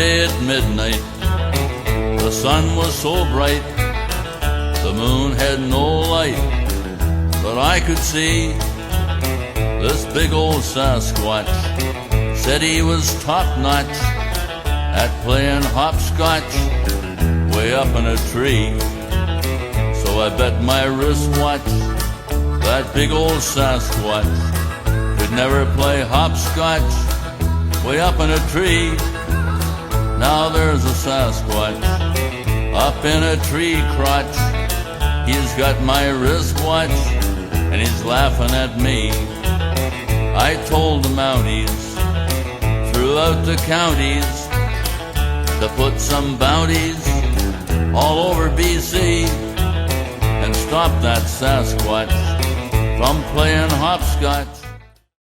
day at midnight, the sun was so bright, the moon had no light, but I could see this big old Sasquatch. Said he was top-notch at playing hopscotch way up in a tree. So I bet my wristwatch that big old Sasquatch could never play hopscotch way up in a tree. Now there's a Sasquatch up in a tree crotch. He's got my wristwatch and he's laughing at me. I told the Mounties throughout the counties to put some bounties all over BC and stop that Sasquatch from playing hopscotch.